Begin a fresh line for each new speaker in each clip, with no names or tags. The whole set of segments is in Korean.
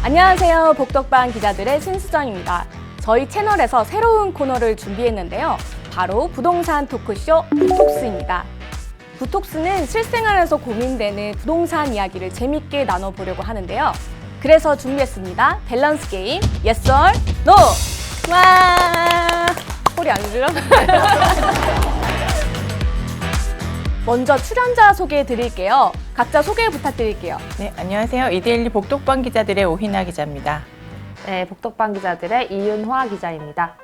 안녕하세요. 복덕방 기자들의 신수정입니다. 저희 채널에서 새로운 코너를 준비했는데요. 바로 부동산 토크쇼 부톡스입니다. 부톡스는 실생활에서 고민되는 부동산 이야기를 재밌게 나눠보려고 하는데요. 그래서 준비했습니다. 밸런스 게임 Yes or No! 와! 소리 안 들려? 먼저 출연자 소개해 드릴게요. 각자 소개 부탁드릴게요.
네, 안녕하세요. 이데일리 복덕방 기자들의 오희나 기자입니다.
네, 복덕방 기자들의 이윤화 기자입니다.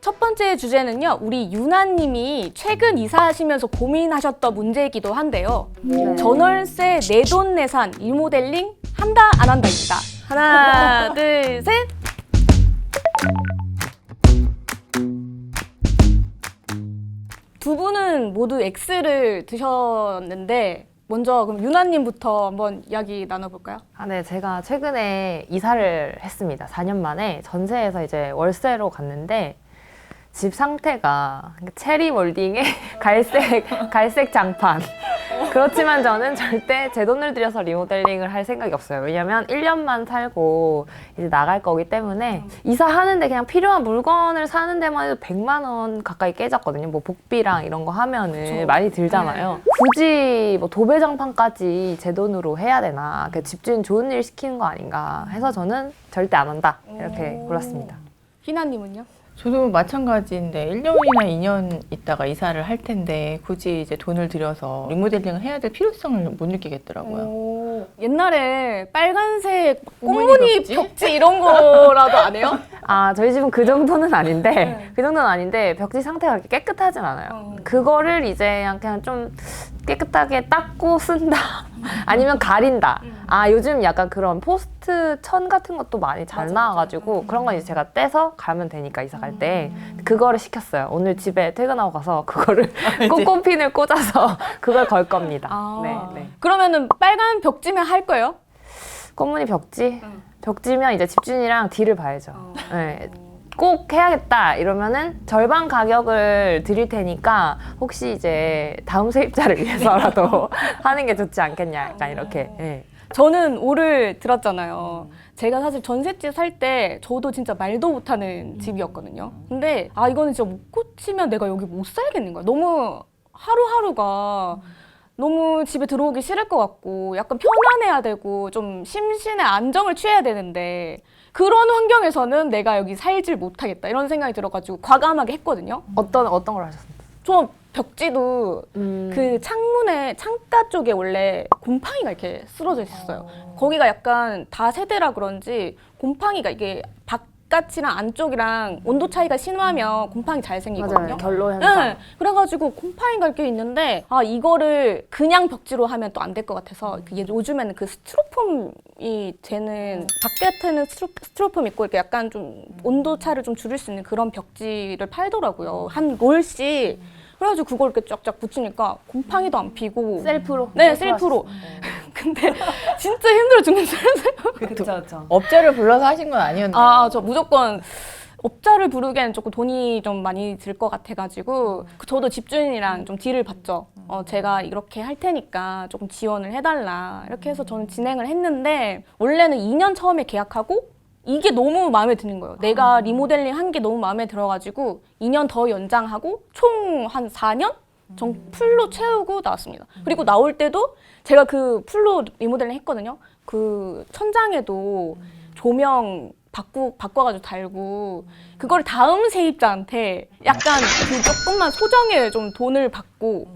첫 번째 주제는요, 우리 유나님이 최근 이사하시면서 고민하셨던 문제이기도 한데요. 전월세 내돈내산 리모델링 한다 안 한다입니다. 하나, 둘, 셋. 두 분은 모두 X를 드셨는데 먼저 그럼 유나님부터 한번 이야기 나눠볼까요?
네, 제가 최근에 이사를 했습니다. 4년 만에 전세에서 이제 월세로 갔는데 집 상태가 체리 몰딩의 갈색 장판. 그렇지만 저는 절대 제 돈을 들여서 리모델링을 할 생각이 없어요. 왜냐면 1년만 살고 이제 나갈 거기 때문에 이사하는데 그냥 필요한 물건을 사는 데만 해도 100만 원 가까이 깨졌거든요. 뭐 복비랑 이런 거 하면은
그쵸.
많이 들잖아요. 굳이 뭐 도배장판까지 제 돈으로 해야 되나. 집주인 좋은 일 시키는 거 아닌가 해서 저는 절대 안 한다. 이렇게 골랐습니다.
희나님은요?
저도 마찬가지인데 1년이나 2년 있다가 이사를 할 텐데 굳이 이제 돈을 들여서 리모델링을 해야 될 필요성을 못 느끼겠더라고요.
옛날에 빨간색
꽃무늬
꽃무늬 벽지 이런 거라도 안 해요?
아, 저희 집은 그 정도는 아닌데, 그 정도는 아닌데, 벽지 상태가 그렇게 깨끗하진 않아요. 그거를 이제 그냥 좀 깨끗하게 닦고 쓴다. 아니면 가린다. 아, 요즘 약간 그런 포스트 천 같은 것도 많이 잘 나와가지고, 그런 건 이제 제가 떼서 가면 되니까, 이사 갈 때. 그거를 시켰어요. 오늘 집에 퇴근하고 가서 그거를 꽃핀을 꽂아서 그걸 걸 겁니다. 네.
그러면은 빨간 벽지면 할 거예요?
꽃무늬 벽지? 벽지면 이제 집주인이랑 딜을 봐야죠. 네. 꼭 해야겠다 이러면은 절반 가격을 드릴 테니까 혹시 이제 다음 세입자를 위해서라도 하는 게 좋지 않겠냐 약간 이렇게. 네.
저는 오를 들었잖아요. 제가 사실 전셋집 살 때 저도 진짜 말도 못하는 집이었거든요. 근데 이거는 진짜 못 고치면 내가 여기 못 살겠는 거야. 너무 하루하루가 너무 집에 들어오기 싫을 것 같고 약간 편안해야 되고 좀 심신의 안정을 취해야 되는데 그런 환경에서는 내가 여기 살질 못하겠다 이런 생각이 들어가지고 과감하게 했거든요.
어떤 걸 하셨습니까?
저 벽지도 그 창가 쪽에 원래 곰팡이가 이렇게 쓰러져 있었어요. 거기가 약간 다세대라 그런지 곰팡이가 이게 바깥이랑 안쪽이랑 온도 차이가 심하면 곰팡이 잘 생기거든요.
맞아요. 결로 현상.
네, 그래가지고 곰팡이가 이렇게 있는데 이거를 그냥 벽지로 하면 또 안 될 것 같아서 요즘에는 그 스티로폼이 되는 바깥에는 스티로폼 있고 이렇게 약간 좀 온도 차를 좀 줄일 수 있는 그런 벽지를 팔더라고요. 한 롤씩. 그래가지고 그걸 이렇게 쫙쫙 붙이니까 곰팡이도 안 피고
셀프로?
네, 셀프로. 근데 진짜 힘들어 죽겠어요.
그렇죠.
업자를 불러서 하신 건 아니었나요?
저 무조건 업자를 부르기엔 조금 돈이 좀 많이 들 것 같아가지고 저도 집주인이랑 좀 딜을 봤죠. 제가 이렇게 할 테니까 조금 지원을 해달라. 이렇게 해서 저는 진행을 했는데 원래는 2년 처음에 계약하고 이게 너무 마음에 드는 거예요. 내가 리모델링 한 게 너무 마음에 들어가지고 2년 더 연장하고 총 한 4년? 풀로 채우고 나왔습니다. 그리고 나올 때도 제가 그 풀로 리모델링 했거든요. 그 천장에도 조명 바꿔가지고 달고 그걸 다음 세입자한테 약간 그 조금만 소정에 좀 돈을 받고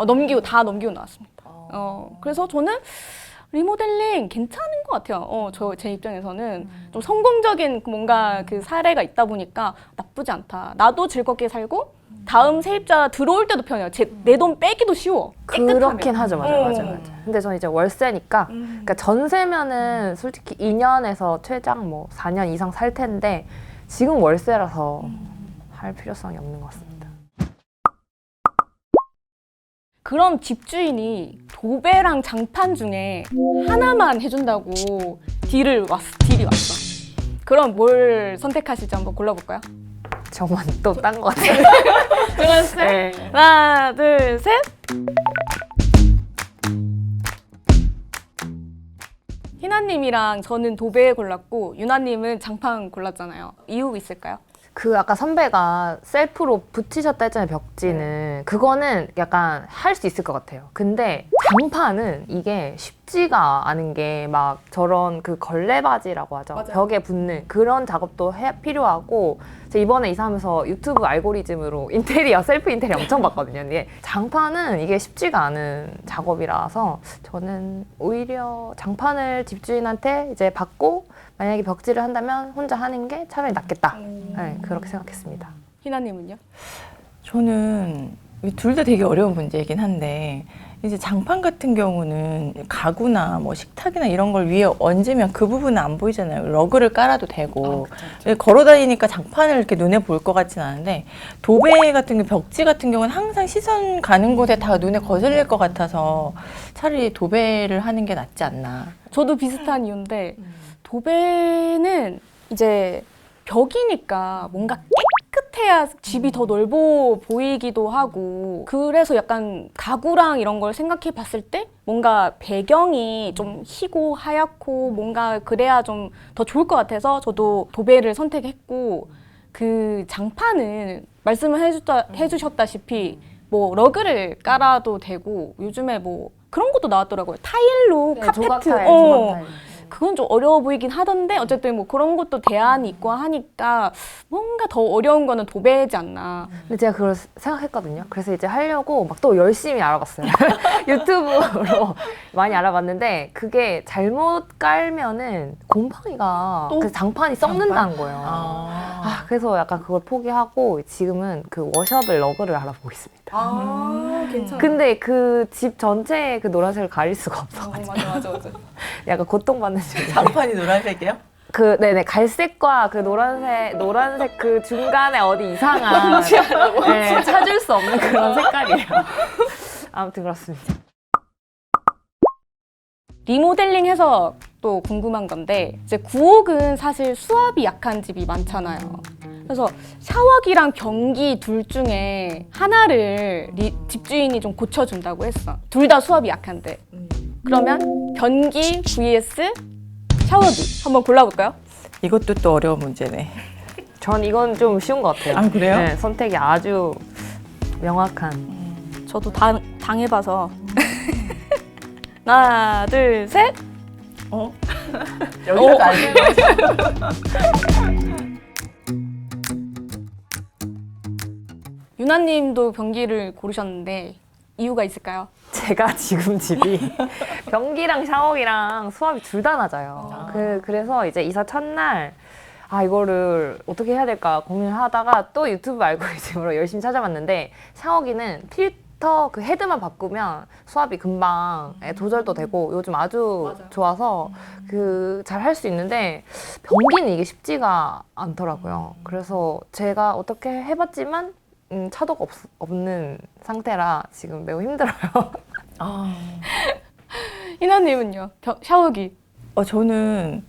넘기고 나왔습니다. 그래서 저는 리모델링 괜찮은 것 같아요. 제 입장에서는 좀 성공적인 뭔가 그 사례가 있다 보니까 나쁘지 않다. 나도 즐겁게 살고 다음 세입자 들어올 때도 편해요. 내 돈 빼기도 쉬워.
그렇긴 하죠. 맞아요. 근데 저는 이제 월세니까 그러니까 전세면은 솔직히 2년에서 최장 뭐 4년 이상 살 텐데 지금 월세라서 할 필요성이 없는 것 같습니다.
그럼 집주인이 도배랑 장판 중에 하나만 해준다고 딜이 왔어. 그럼 뭘 선택하실지 한번 골라볼까요?
저만 또 딴 것 같아요.
네. 하나, 둘, 셋. 희나님이랑 저는 도배 골랐고 유나님은 장판 골랐잖아요. 이유 있을까요?
그 아까 선배가 셀프로 붙이셨다 했잖아요, 벽지는. 그거는 약간 할 수 있을 것 같아요. 근데 장판은 이게 쉽지가 않은 게 막 저런 그 걸레바지라고 하죠.
맞아요.
벽에 붙는 그런 작업도 필요하고 제가 이번에 이사하면서 유튜브 알고리즘으로 인테리어, 셀프 인테리어 엄청 봤거든요. 근데 장판은 이게 쉽지가 않은 작업이라서 저는 오히려 장판을 집주인한테 이제 받고 만약에 벽지를 한다면 혼자 하는 게 차라리 낫겠다. 네, 그렇게 생각했습니다.
희나님은요?
저는 둘 다 되게 어려운 문제이긴 한데 이제 장판 같은 경우는 가구나 뭐 식탁이나 이런 걸 위에 얹으면 그 부분은 안 보이잖아요. 러그를 깔아도 되고 걸어 다니니까 장판을 이렇게 눈에 보일 것 같진 않은데 도배 같은 경우 벽지 같은 경우는 항상 시선 가는 곳에 다 눈에 거슬릴 것 같아서 차라리 도배를 하는 게 낫지 않나.
저도 비슷한 이유인데 도배는 이제 벽이니까 뭔가 깨끗해야 집이 더 넓어 보이기도 하고 그래서 약간 가구랑 이런 걸 생각해 봤을 때 뭔가 배경이 좀 희고 하얗고 뭔가 그래야 좀 더 좋을 것 같아서 저도 도배를 선택했고 그 장판은 말씀을 해주셨다시피 뭐 러그를 깔아도 되고 요즘에 뭐 그런 것도 나왔더라고요. 타일로 카페트.
조각 타일.
그건 좀 어려워 보이긴 하던데 어쨌든 뭐 그런 것도 대안이 있고 하니까 뭔가 더 어려운 거는 도배지 않나.
근데 제가 그걸 생각했거든요. 그래서 이제 하려고 막 또 열심히 알아봤어요. 유튜브로 많이 알아봤는데 그게 잘못 깔면은 곰팡이가 그 장판이 썩는다는 거예요. 그래서 약간 그걸 포기하고 지금은 그 워셔블 러그를 알아보고 있습니다.
괜찮아.
근데 그 집 전체에 그 노란색을 가릴 수가 없어.
맞아.
약간 고통받는 중이에요.
장판이 노란색이요?
그 네네 갈색과 그 노란색 그 중간에 어디 이상한 네, 찾을 수 없는 그런 색깔이에요. 아무튼 그렇습니다.
리모델링해서 또 궁금한 건데 이제 구옥은 사실 수압이 약한 집이 많잖아요. 그래서 샤워기랑 변기 둘 중에 하나를 집주인이 좀 고쳐준다고 했어. 둘 다 수압이 약한데. 그러면 변기 vs 샤워기 한번 골라볼까요?
이것도 또 어려운 문제네.
전 이건 좀 쉬운 것 같아요.
아, 그래요?
네, 선택이 아주 명확한.
저도 당해봐서 하나 둘 셋.
여기서 아니에요?
유나님도 변기를 고르셨는데 이유가 있을까요?
제가 지금 집이 변기랑 샤워기랑 수압이 둘 다 낮아요. 그래서 이제 이사 첫날 이거를 어떻게 해야 될까 고민을 하다가 또 유튜브 알고리즘으로 열심히 찾아봤는데 샤워기는 필터 그 헤드만 바꾸면 수압이 금방 조절도 되고 요즘 아주 좋아서 그 잘 할 수 있는데 변기는 이게 쉽지가 않더라고요. 그래서 제가 어떻게 해봤지만 차도가 없는 상태라 지금 매우 힘들어요.
희나님은요? 샤워기.
저는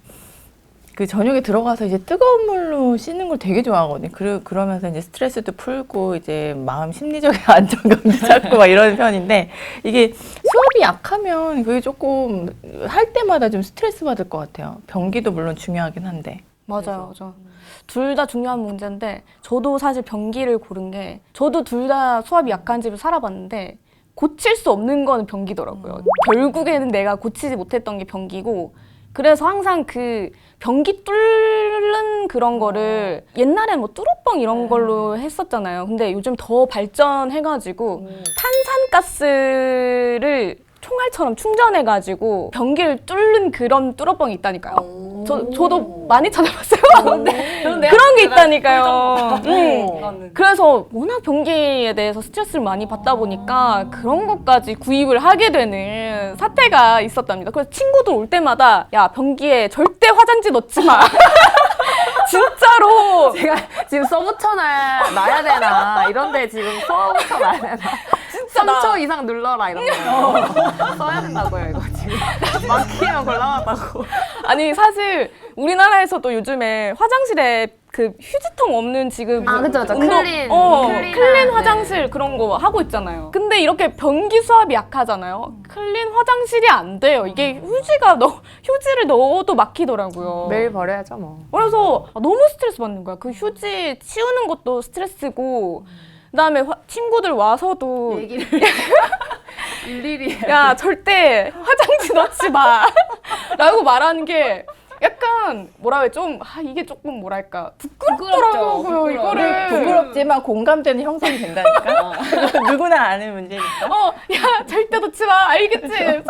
그 저녁에 들어가서 이제 뜨거운 물로 씻는 걸 되게 좋아하거든요. 그러면서 이제 스트레스도 풀고 이제 마음 심리적인 안정감도 찾고 막 이런 편인데 이게 수압이 약하면 그게 조금 할 때마다 좀 스트레스 받을 것 같아요. 변기도 물론 중요하긴 한데.
맞아요. 둘 다 중요한 문제인데 저도 사실 변기를 고른 게 저도 둘 다 수압이 약한 집을 살아봤는데 고칠 수 없는 거는 변기더라고요. 결국에는 내가 고치지 못했던 게 변기고 그래서 항상 그 변기 뚫는 그런 거를 옛날에 뭐 뚜루뻥 이런 걸로 했었잖아요. 근데 요즘 더 발전해가지고 탄산가스를 총알처럼 충전해가지고 변기를 뚫는 그런 뚜러뻥이 있다니까요. 저도 많이 찾아봤어요. 그런 게 있다니까요. 그래서 워낙 변기에 대해서 스트레스를 많이 받다 보니까 그런 것까지 구입을 하게 되는 사태가 있었답니다. 그래서 친구들 올 때마다 야 변기에 절대 화장지 넣지 마. 진짜로.
제가 지금 써붙여놔야 되나 이런데 지금 써붙여놔야 되나 3초 이상 눌러라 이런 거 써야 된다고요 이거 지금 막히면 곤란하다고.
아니 사실 우리나라에서도 요즘에 화장실에 그 휴지통 없는 지금
아, 그쵸, 그쵸.
운동-
클린,
클린
클린한,
화장실 그런 거 하고 있잖아요. 근데 이렇게 변기 수압이 약하잖아요. 클린 화장실이 안 돼요. 이게 휴지를 넣어도 막히더라고요.
매일 버려야죠 뭐.
그래서 너무 스트레스 받는 거야. 그 휴지 치우는 것도 스트레스고, 그다음에 친구들 와서도
얘기를 일일이.
야 절대 화장지 넣지 마 라고 말하는 게 약간 뭐라 해 좀 이게 조금 뭐랄까 부끄럽더라고요.
부끄러워.
이거를
부끄럽지만 공감대는 형성이 된다니까. 누구나 아는 문제니까.
야 절대 넣지 마 알겠지? 한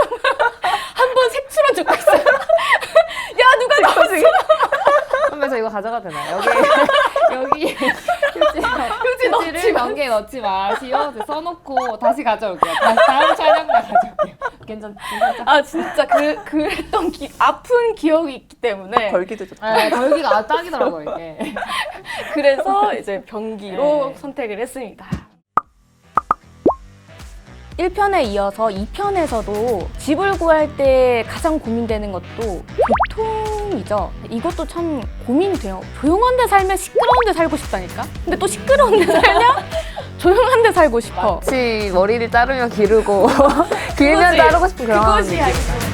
번 색출한 적도 있어요. 야 누가 넣었지?
그러면서 이거 가져가도 되나요? 여기
휴지 넣지
휴지를
마.
변기에 넣지 마시오. 써놓고 다시 가져올게요. 다음 촬영 날 가져올게요. 괜찮죠?
아 진짜 그랬던 아픈 기억이 있기 때문에
걸기도 좋다.
네, 걸기가 딱이더라고요 이게.
그래서 이제 변기로
네.
선택을 했습니다. 1편에 이어서 2편에서도 집을 구할 때 가장 고민되는 것도 교통이죠. 이것도 참 고민이 돼요. 조용한 데 살면 시끄러운 데 살고 싶다니까? 근데 또 시끄러운 데 살면 조용한 데 살고 싶어.
같이 머리를 자르면 기르고 길면
그거지.
자르고 싶은 그런
그것이
느낌.
알겠어.